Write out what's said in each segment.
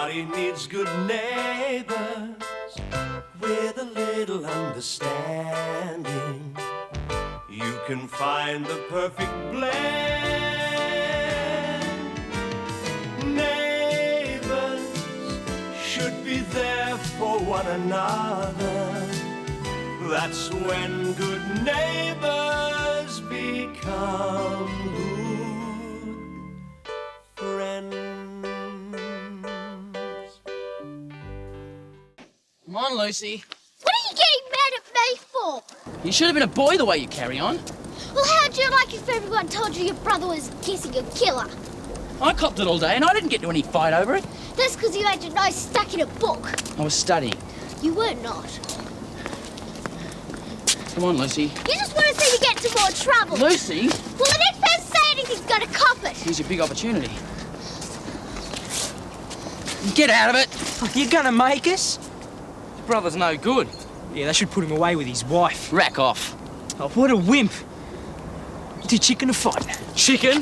Everybody needs good neighbors with a little understanding. You can find the perfect blend. Neighbors should be there for one another. That's when good neighbors become good friends. Come on, Lucy. What are you getting mad at me for? You should have been a boy the way you carry on. Well, how'd you like if everyone told you your brother was kissing a killer? I copped it all day and I didn't get into any fight over it. That's because you had your nose stuck in a book. I was studying. You were not. Come on, Lucy. You just want to see me get into more trouble. Lucy? Well, the next person say anything's going to cop it. Here's your big opportunity. Get out of it. Oh, you gonna make us? Your brother's no good. Yeah, they should put him away with his wife. Rack off. Oh, what a wimp. Too chicken to fight. Chicken?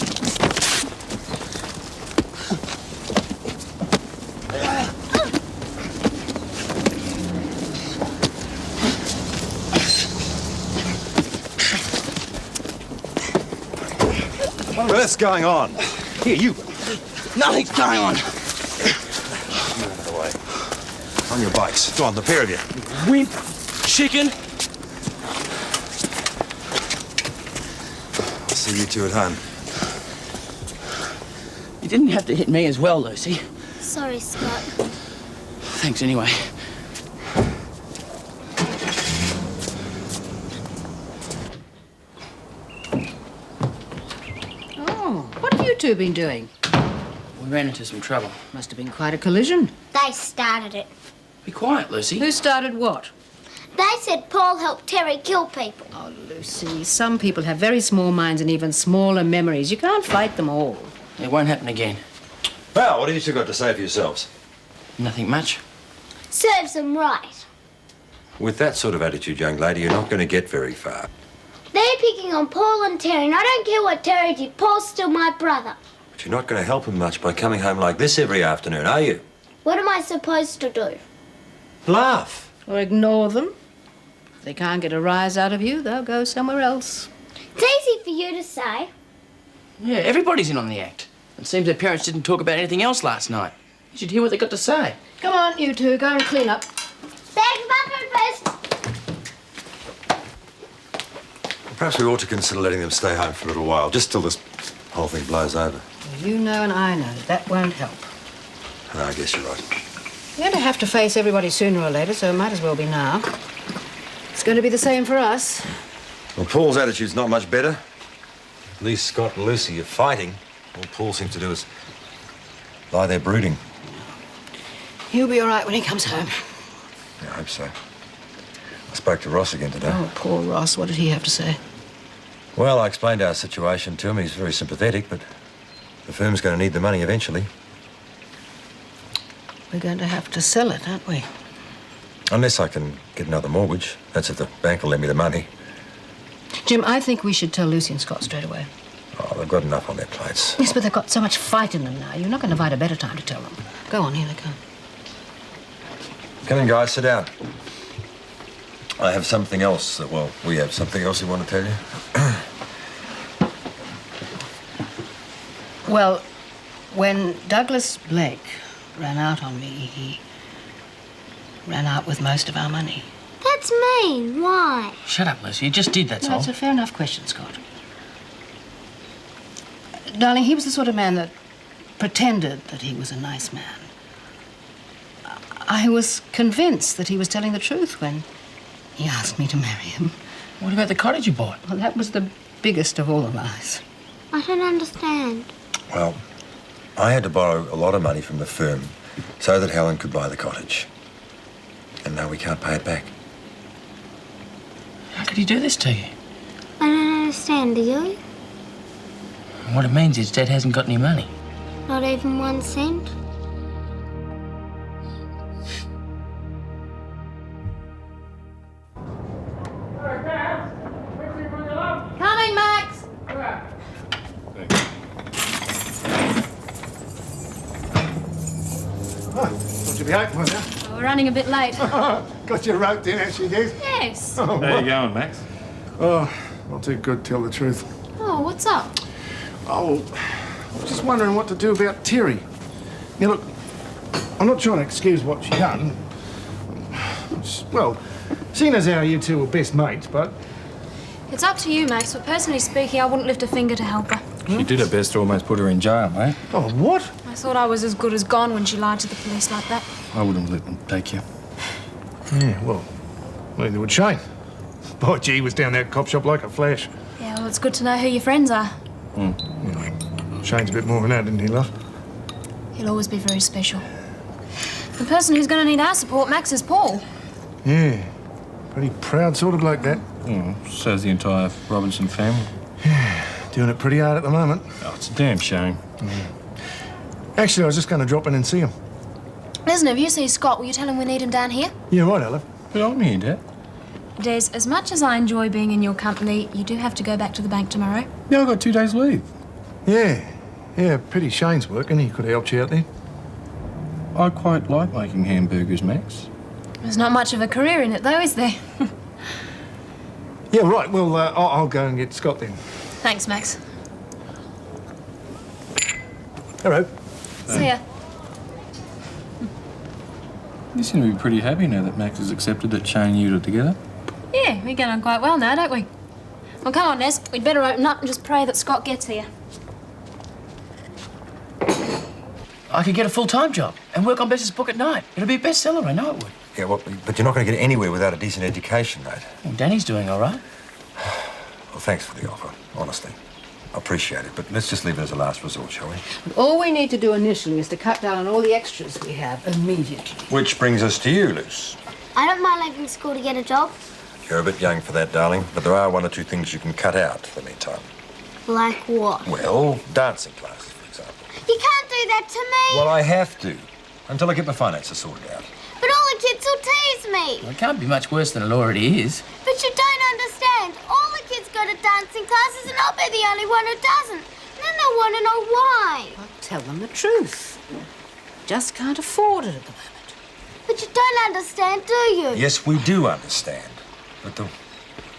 What on earth's going on? Here, you. Nothing's going on. Move out of the way. On your bikes. Go on, the pair of you. Wimp. Chicken. I'll see you two at home. You didn't have to hit me as well, Lucy. Sorry, Scott. Thanks anyway. Oh, what have you two been doing? We ran into some trouble. Must have been quite a collision. They started it. Be quiet, Lucy. Who started what? They said Paul helped Terry kill people. Oh, Lucy, some people have very small minds and even smaller memories. You can't fight them all. It won't happen again. Well, what have you two got to say for yourselves? Nothing much. Serves them right. With that sort of attitude, young lady, you're not going to get very far. They're picking on Paul and Terry, and I don't care what Terry did. Paul's still my brother. But you're not going to help them much by coming home like this every afternoon, are you? What am I supposed to do? Laugh. Or ignore them. If they can't get a rise out of you, they'll go somewhere else. It's easy for you to say. Yeah, everybody's in on the act. It seems their parents didn't talk about anything else last night. You should hear what they got to say. Come on, you two, go and clean up. Back of bathroom first. Perhaps we ought to consider letting them stay home for a little while, just till this whole thing blows over. Well, you know and I know that won't help. No, I guess you're right. You're going to have to face everybody sooner or later, so it might as well be now. It's going to be the same for us. Well, Paul's attitude's not much better. At least Scott and Lucy are fighting. All Paul seems to do is lie there brooding. He'll be all right when he comes home. Yeah, I hope so. I spoke to Ross again today. Oh, poor Ross. What did he have to say? Well, I explained our situation to him. He's very sympathetic, but the firm's going to need the money eventually. We're going to have to sell it, aren't we? Unless I can get another mortgage. That's if the bank will lend me the money. Jim, I think we should tell Lucy and Scott straight away. Oh, they've got enough on their plates. Yes, but they've got so much fight in them now. You're not going to find a better time to tell them. Go on, here they come. Come in, guys. Sit down. I have something else. Well, we have something else we want to tell you. Well, when Douglas Blake ran out on me, he ran out with most of our money. That's mean. Why? Shut up, Lucy. You just did, that's No, all. it's a fair enough question, Scott. Darling, he was the sort of man that pretended that he was a nice man. I was convinced that he was telling the truth when he asked me to marry him. What about the cottage you bought? Well, that was the biggest of all the lies. I don't understand. Well, I had to borrow a lot of money from the firm so that Helen could buy the cottage. And now we can't pay it back. How could he do this to you? I don't understand, do you? What it means is Dad hasn't got any money. Not even 1 cent? Coming, Max! to be open, wasn't it? We're running a bit late. Got you roped in, as she did. Yes. Oh, How you going, Max? oh, not too good, tell the truth. Oh, what's up? Oh, I was just wondering what to do about Terry. Now, look, I'm not trying to excuse what she done. Well, seeing as how you two were best mates, but... It's up to you, Max, but personally speaking, I wouldn't lift a finger to help her. She did her best to almost put her in jail, mate. Oh, what? I thought I was as good as gone when she lied to the police like that. I wouldn't let them take you. Yeah, well, neither would Shane. Boy, gee, he was down that cop shop like a flash. Yeah, well, it's good to know who your friends are. Shane's a bit more than that, didn't he, love? He'll always be very special. The person who's going to need our support, Max, is Paul. Yeah, pretty proud sort of bloke, that. So's the entire Robinson family. Doing it pretty hard at the moment. Oh, it's a damn shame. Actually, I was just going to drop in and see him. Listen, if you see Scott, will you tell him we need him down here? Yeah, right, Olive. But I'm here, Dad. Des, as much as I enjoy being in your company, you do have to go back to the bank tomorrow. Yeah, I got 2 days leave. Yeah, pity Shane's work, and he could have helped you out there. I quite like making hamburgers, Max. There's not much of a career in it, though, is there? Yeah, right, well, I'll go and get Scott then. Thanks, Max. Hello. See ya. You seem to be pretty happy now that Max has accepted that Shane and you are together. Yeah, we get on quite well now, don't we? Well, come on, Des. We'd better open up and just pray that Scott gets here. I could get a full-time job and work on Bess's book at night. It'll be a bestseller, I know it would. Yeah, well, but you're not going to get anywhere without a decent education, mate. Well, Danny's doing all right. Well, thanks for the offer, honestly. I appreciate it, but let's just leave it as a last resort, shall we? All we need to do initially is to cut down on all the extras we have immediately. Which brings us to you, Luce. I don't mind leaving school to get a job. You're a bit young for that, darling, but there are 1 or 2 things you can cut out for the meantime. Like what? Well, dancing classes, for example. You can't do that to me. Well, I have to, until I get my finances sorted out. But all the kids will tease me. Well, it can't be much worse than it already is. But you don't understand. All the kids go to dancing classes and I'll be the only one who doesn't. And then they'll want to know why. Well, tell them the truth. Just can't afford it at the moment. But you don't understand, do you? Yes, we do understand. But the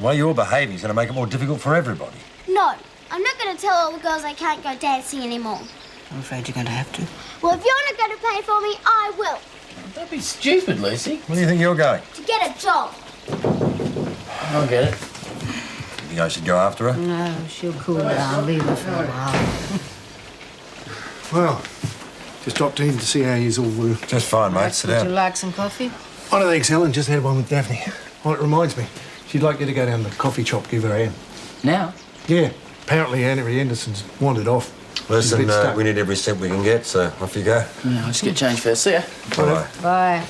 way you're behaving is going to make it more difficult for everybody. No, I'm not going to tell all the girls they can't go dancing anymore. I'm afraid you're going to have to. Well, if you're not going to pay for me, I will. Don't be stupid, Lucy. Where do you think you're going? To get a job. I'll get it. You think I should go after her? No, she'll cool down. Leave her for a while. Well, just dropped in to see how you all were. Just fine, mate. Sit Would down. you like some coffee? I don't think Helen just had one with Daphne. Well, it reminds me. She'd like you to go down to the coffee shop, give her a hand. Now? Yeah, apparently Henry Henderson's wandered off. She's a Listen, bit stuck. we need every cent we can get, so off you go. Yeah, I'll just get changed first. See ya. Bye. Bye.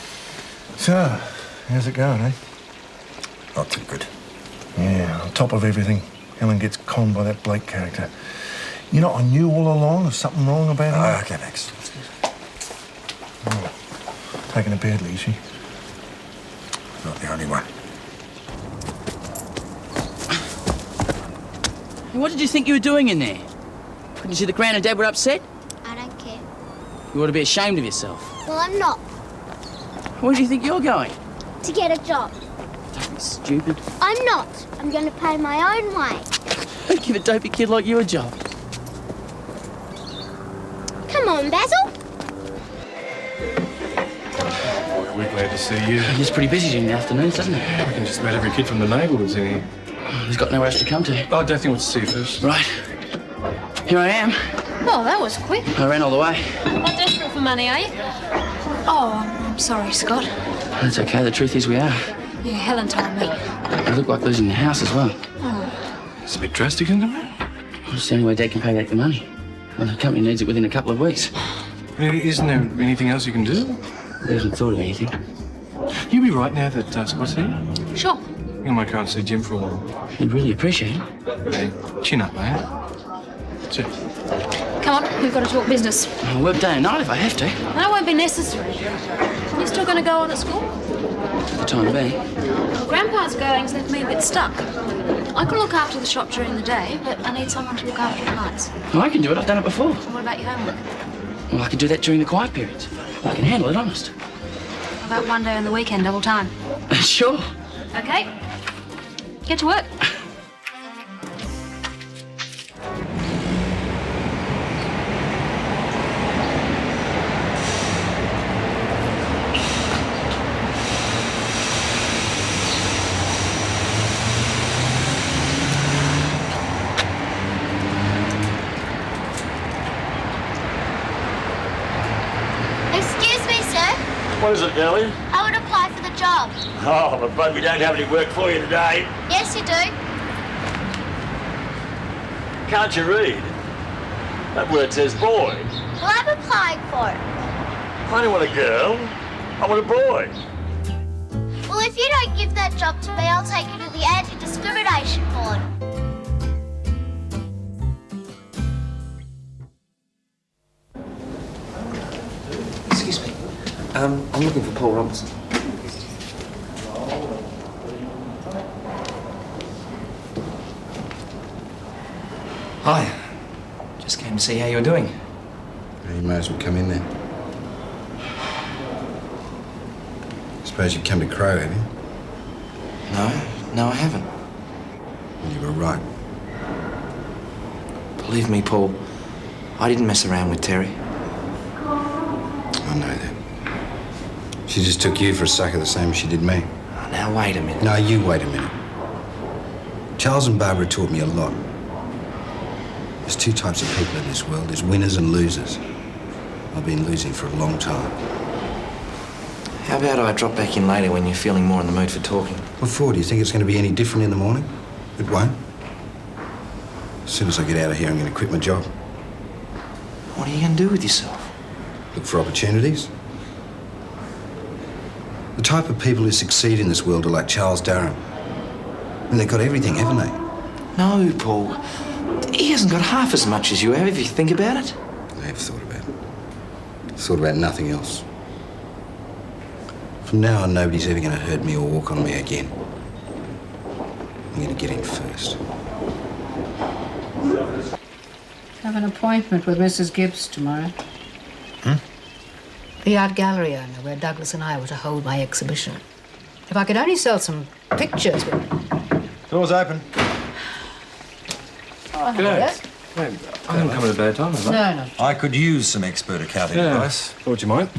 So, how's it going, eh? Not too good. Yeah, on top of everything, Helen gets conned by that Blake character. You know, I knew all along there was something wrong about him. Oh, okay, Max. Taking it badly, is she? Not the only one. Hey, what did you think you were doing in there? Couldn't you see the Gran and Dad were upset? I don't care. You ought to be ashamed of yourself. Well, I'm not. Where do you think you're going? To get a job. Don't be stupid. I'm not. I'm going to pay my own way. Don't give a dopey kid like you a job. Come on, Basil. Boy, we're glad to see you. It's pretty busy during the afternoons, doesn't it? I reckon just about every kid from the neighbourhood's in here. He's got nowhere else to come to. Oh, Daphne wants to see you first. Right. Here I am. Oh, that was quick. I ran all the way. Not desperate for money, are you? Oh, I'm sorry, Scott. That's okay. The truth is we are. Yeah, Helen told me. We look like losing the house as well. It's a bit drastic, isn't it? It's the only way Dad can pay back the money. And the company needs it within a couple of weeks. Isn't there anything else you can do? We haven't thought of anything. You'll be right now that Scott's here. Sure. You might go and see Jim for a while. We'd really appreciate it. Hey, chin up, mate. That's it. Come on, we've got to talk business. I'll work day and night if I have to. That won't be necessary. You still going to go on at school? For the time being. Well, Grandpa's going's left me a bit stuck. I can look after the shop during the day, but I need someone to look after the nights. Well, I can do it. I've done it before. And what about your homework? Well, I can do that during the quiet periods. I can handle it, honest. How about one day on the weekend, double time? Sure. Okay. Get to work. Excuse me, sir. What is it, Nellie? I would apply for the job. Oh, I'm afraid we don't have any work for you today. Yes, you do. Can't you read? That word says boy. Well, I'm applying for it. I don't want a girl. I want a boy. Well, if you don't give that job to me, I'll take you to the Anti-Discrimination Board. Excuse me. I'm looking for Paul Robertson. Hi. Just came to see how you're doing. You may as well come in then. Suppose you've come to Crow, have you? No, I haven't. Well, you were right. Believe me, Paul, I didn't mess around with Terry. I know that. She just took you for a sucker the same as she did me. Oh, now, wait a minute. No, you wait a minute. Charles and Barbara taught me a lot. There's two types of people in this world. There's winners and losers. I've been losing for a long time. How about I drop back in later when you're feeling more in the mood for talking? What for? Do you think it's going to be any different in the morning? It won't. As soon as I get out of here, I'm going to quit my job. What are you going to do with yourself? Look for opportunities. The type of people who succeed in this world are like Charles Durham. And they've got everything, haven't they? No, Paul. He hasn't got half as much as you have, if you think about it. I've thought about it. Thought about nothing else. From now on, nobody's ever going to hurt me or walk on me again. I'm going to get in first. Have an appointment with Mrs. Gibbs tomorrow. The art gallery owner where Douglas and I were to hold my exhibition. If I could only sell some pictures with... Door's open. Oh, G'day. yes. Hey, I haven't come at a bad time, have I? No. I could use some expert accounting Yeah, advice. thought you might.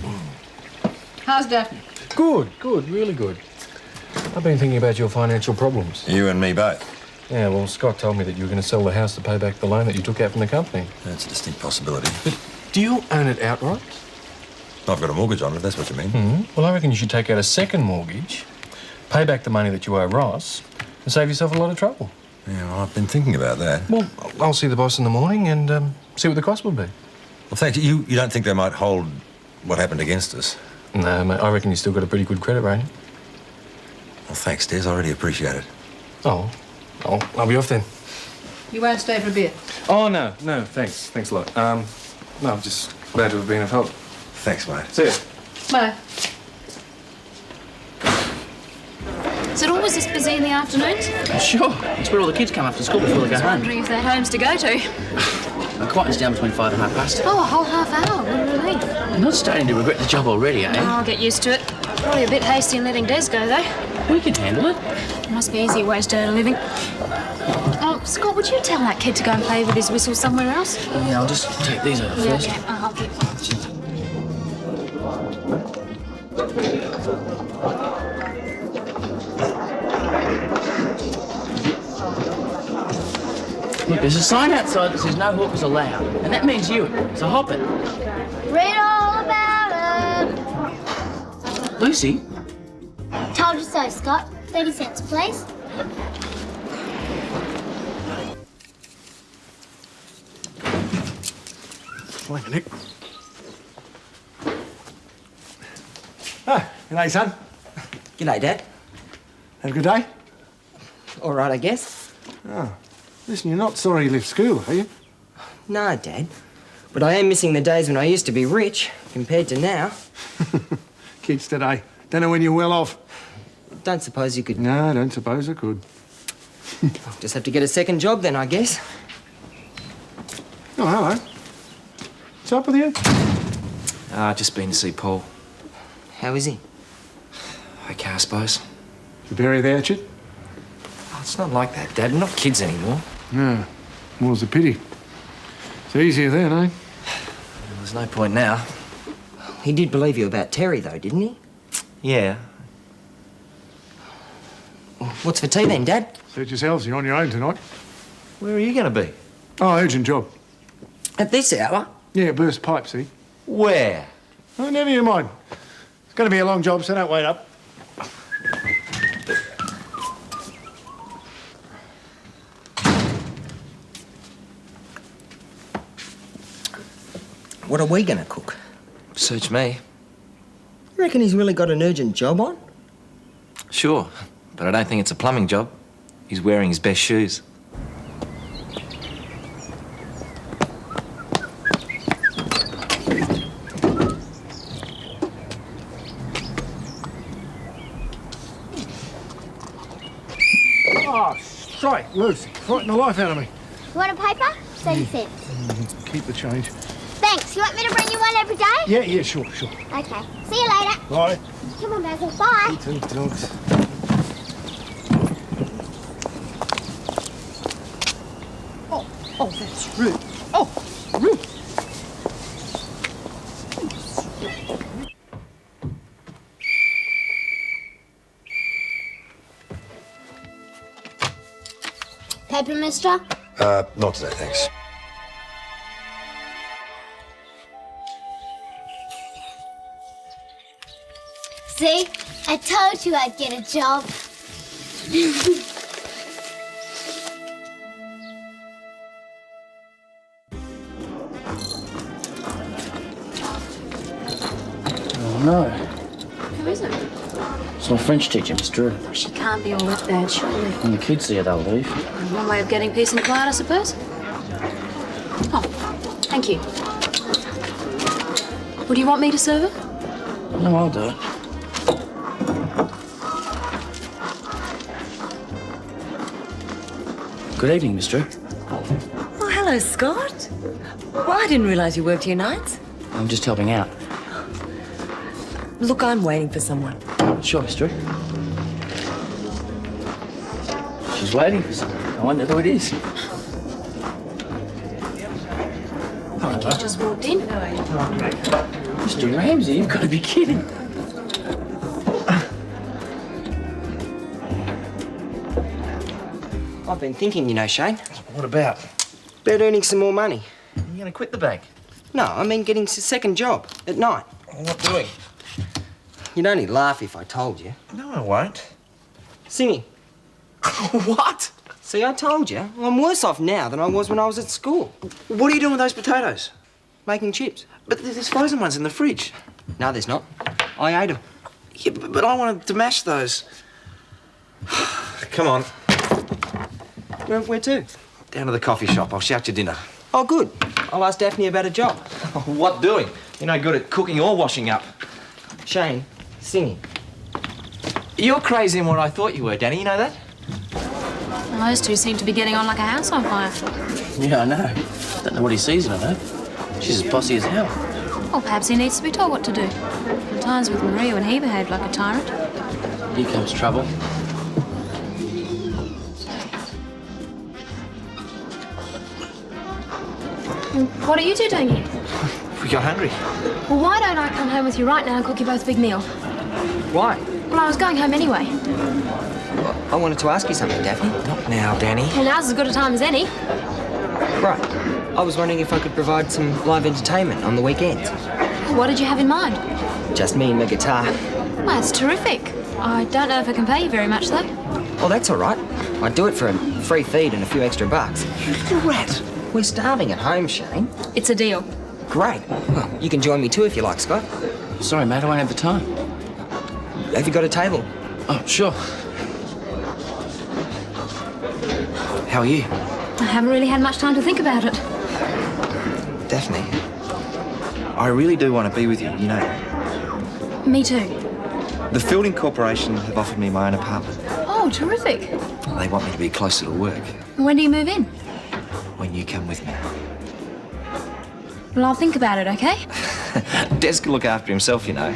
How's Daphne? Good, really good. I've been thinking about your financial problems. You and me both. Yeah, well, Scott told me that you were going to sell the house to pay back the loan that you took out from the company. That's a distinct possibility. Do you own it outright? I've got a mortgage on it, if that's what you mean. Mm-hmm. Well, I reckon you should take out a second mortgage, pay back the money that you owe Ross, and save yourself a lot of trouble. Yeah, well, I've been thinking about that. Well, I'll see the boss in the morning and see what the cost would be. Well, thank you. You don't think they might hold what happened against us? No, mate, I reckon you still got a pretty good credit rating. Well, thanks, Des. I really appreciate it. Oh, I'll be off then. You won't stay for a bit? Oh, no, thanks. Thanks a lot. No, I'm just glad to have been of help. Thanks, mate. See ya. Bye. Is it always this busy in the afternoons? Sure. It's where all the kids come after school before they go home. Wondering if they're homes to go to. My quietness down between 5 and half past. Oh, a whole half hour. What a relief. I'm not starting to regret the job already, eh? I'll get used to it. Probably a bit hasty in letting Des go, though. We can handle it. Must be easier ways to earn a living. Oh, Scott, would you tell that kid to go and play with his whistle somewhere else? Yeah, I'll just take these over first. Okay. I'll keep. Look, there's a sign outside that says no hawkers allowed, and that means you. So hop it. Read all about it. Lucy? Told you so, Scott. 30 cents, please. Wait a minute. Oh, g'day, son. G'day, Dad. Have a good day? All right, I guess. Oh. Listen, you're not sorry you left school, are you? No, Dad. But I am missing the days when I used to be rich, compared to now. Kids today. Don't know when you're well off. Don't suppose you could... No, don't suppose I could. Just have to get a second job then, I guess. Oh, hello. What's up with you? Just been to see Paul. How is he? Okay, I suppose. To bury the hatchet? Oh, it's not like that, Dad. We're not kids anymore. No. Well, it's a pity. It's easier then, eh? There's no point now. He did believe you about Terry, though, didn't he? Yeah. What's for tea then, Dad? Suit yourselves, you're on your own tonight. Where are you going to be? Oh, urgent job. At this hour? Yeah, burst pipe, see? Where? Oh, never you mind. It's going to be a long job, so don't wait up. What are we going to cook? Suits me. You reckon he's really got an urgent job on? Sure, but I don't think it's a plumbing job. He's wearing his best shoes. Oh, straight, Lucy. Frighten the life out of me. You want a paper? 30 cents. Keep the change. Thanks. You want me to bring you one every day? Yeah, sure. Okay. See you later. Bye. Come on, Basil. Bye. Two dogs. Oh, that's rude. Oh, rude. Paper, mister? Not today, thanks. See? I told you I'd get a job. Oh, no. Who is it? It's my French teacher, Miss Drew. She can't be all that bad, surely. When the kids see her, they'll leave. One way of getting peace and quiet, I suppose. Oh, thank you. Would you want me to serve her? No, I'll do it. Good evening, Miss Drew. Oh, hello, Scott. Well, I didn't realise you worked here nights. I'm just helping out. Look, I'm waiting for someone. Sure, Miss Drew. She's waiting for someone. I wonder who it is. I think you just walked in. Mr. Ramsey, you've got to be kidding. I've been thinking, you know, Shane, What about? about earning some more money. You're going to quit the bank? No, I mean getting a second job at night. What doing? You'd only laugh if I told you. No, I won't. Singing. What? See, I told you. I'm worse off now than I was when I was at school. What are you doing with those potatoes? Making chips. But there's frozen ones in the fridge. No, there's not. I ate them. Yeah, but I wanted to mash those. Come on, Where to? down to the coffee shop. I'll shout you dinner. Oh, good. I'll ask Daphne about a job. What doing? You're no good at cooking or washing up. Shane, singing. You're crazy in what I thought you were, Danny. You know that? Well, those two seem to be getting on like a house on fire. Yeah, I know. Don't know what he sees in her, though. She's as bossy as hell. Well, perhaps he needs to be told what to do. At times with Maria when he behaved like a tyrant. Here comes trouble. What are you two doing here? We got hungry. Well, why don't I come home with you right now and cook you both a big meal? Why? Well, I was going home anyway. I wanted to ask you something, Daphne. Not now, Danny. Well, now's as good a time as any. Right. I was wondering if I could provide some live entertainment on the weekends. What did you have in mind? Just me and the guitar. Well, that's terrific. I don't know if I can pay you very much, though. Oh, that's all right. I'd do it for a free feed and a few extra bucks. You little rat. We're starving at home, Shane. It's a deal. Great. Well, you can join me too if you like, Scott. Sorry, mate, I won't have the time. Have you got a table? Oh, sure. How are you? I haven't really had much time to think about it. Daphne, I really do want to be with you, you know. Me too. The Fielding Corporation have offered me my own apartment. Oh, terrific. They want me to be closer to work When do you move in? when you come with me. Well, I'll think about it, okay? Des can look after himself, you know.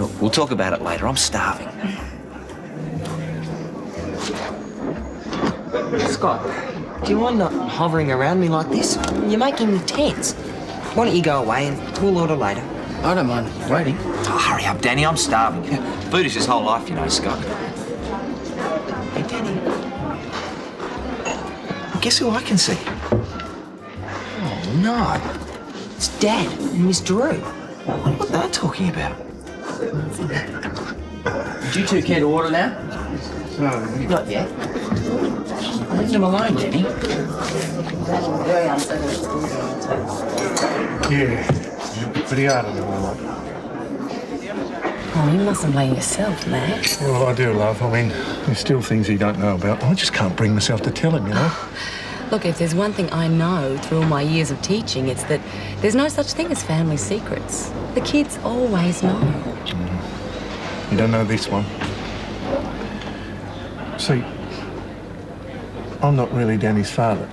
Look, we'll talk about it later. I'm starving. Scott, do you mind not hovering around me like this? You're making me tense. Why don't you go away and we'll order later? I don't mind waiting. Oh, hurry up, Danny. I'm starving. Food is his whole life, you know, Scott. Hey, Danny. Guess who I can see? Oh, no. It's Dad and Miss Drew. What are they talking about? Do you two care to order now? No. Not yet. Leave them alone, Danny. Yeah. Pretty hard on him, all right. Oh, you mustn't blame yourself, Max. Well, I do, love. I mean, there's still things he don't know about. I just can't bring myself to tell him, you know? Look, if there's one thing I know through all my years of teaching, it's that there's no such thing as family secrets. The kids always know. You don't know this one. See, I'm not really Danny's father.